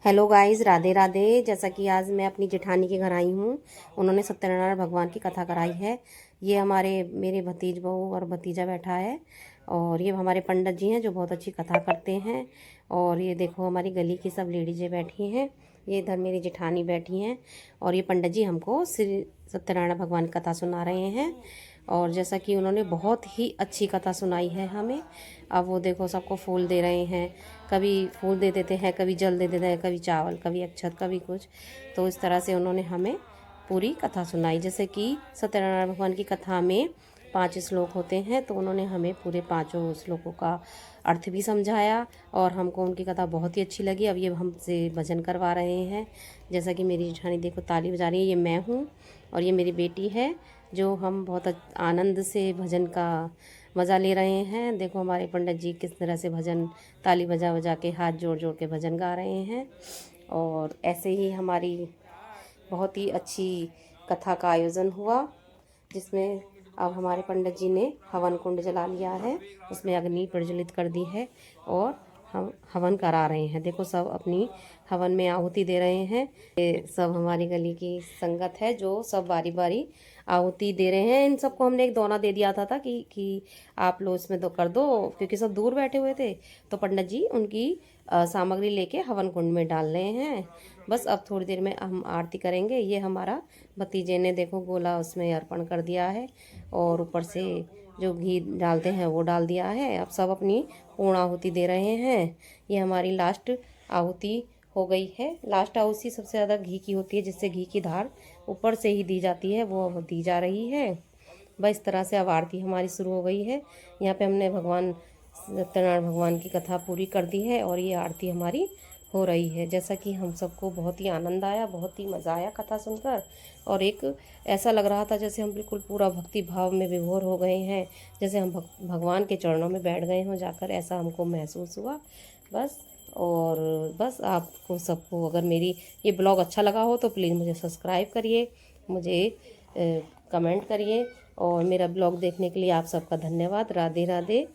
Hello guys, Radhe Radhe. जैसा कि आज मैं अपनी जेठानी के घर आई हूँ। उन्होंने सत्यनारायण भगवान की कथा कराई है। ये मेरे भतीज बहू और भतीजा बैठा है। और ये हमारे पंडित जी हैं जो बहुत अच्छी कथा करते हैं। और ये देखो हमारी गली की सब लेडीजें बैठी हैं। ये इधर मेरी जेठानी बैठी हैं। और ये पंडित जी हमको श्री सत्यनारायण भगवान की कथा सुना रहे हैं। और जैसा कि उन्होंने बहुत ही अच्छी कथा सुनाई है हमें। अब वो देखो सबको फूल दे रहे हैं। कभी फूल दे देते हैं, कभी जल दे देते हैं, कभी चावल, कभी अक्षत, कभी कुछ। तो इस तरह से उन्होंने हमें पूरी कथा सुनाई। जैसे कि सत्यनारायण भगवान की कथा में 5 श्लोक होते हैं, तो उन्होंने हमें पूरे 5 श्लोकों का अर्थ भी समझाया। और हमको उनकी कथा बहुत ही अच्छी लगी। अब ये हमसे भजन करवा रहे हैं। जैसा कि मेरी जेठानी देखो ताली बजा रही है। ये मैं हूँ और ये मेरी बेटी है, जो हम बहुत आनंद से भजन का मज़ा ले रहे हैं। देखो हमारे पंडित जी किस तरह से भजन ताली बजा बजा के, हाथ जोड़ जोड़ के भजन गा रहे हैं। और ऐसे ही हमारी बहुत ही अच्छी कथा का आयोजन हुआ, जिसमें अब हमारे पंडित जी ने हवन कुंड जला लिया है, उसमें अग्नि प्रज्वलित कर दी है और हम हवन करा रहे हैं। देखो सब अपनी हवन में आहुति दे रहे हैं। ये सब हमारी गली की संगत है जो सब बारी बारी आहुति दे रहे हैं। इन सबको हमने एक दोना दे दिया था कि आप लोग इसमें तो कर दो, क्योंकि सब दूर बैठे हुए थे। तो पंडित जी उनकी सामग्री लेके हवन कुंड में डाल रहे हैं। बस अब थोड़ी देर में हम आरती करेंगे। ये हमारा भतीजे ने देखो गोला उसमें अर्पण कर दिया है और ऊपर से जो घी डालते हैं वो डाल दिया है। अब सब अपनी पूर्ण आहुति दे रहे हैं। ये हमारी लास्ट आहुति हो गई है। लास्ट आहुति सबसे ज़्यादा घी की होती है, जिससे घी की धार ऊपर से ही दी जाती है, वो अब दी जा रही है। बस इस तरह से अब आरती हमारी शुरू हो गई है। यहाँ पे हमने भगवान सत्यनारायण भगवान की कथा पूरी कर दी है और ये आरती हमारी हो रही है। जैसा कि हम सबको बहुत ही आनंद आया, बहुत ही मज़ा आया कथा सुनकर। और एक ऐसा लग रहा था जैसे हम बिल्कुल पूरा भक्ति भाव में विभोर हो गए हैं, जैसे हम भगवान के चरणों में बैठ गए हों जाकर, ऐसा हमको महसूस हुआ। बस। और बस आपको सबको अगर मेरी ये ब्लॉग अच्छा लगा हो तो प्लीज़ मुझे सब्सक्राइब करिए, मुझे कमेंट करिए। और मेरा ब्लॉग देखने के लिए आप सबका धन्यवाद। राधे राधे।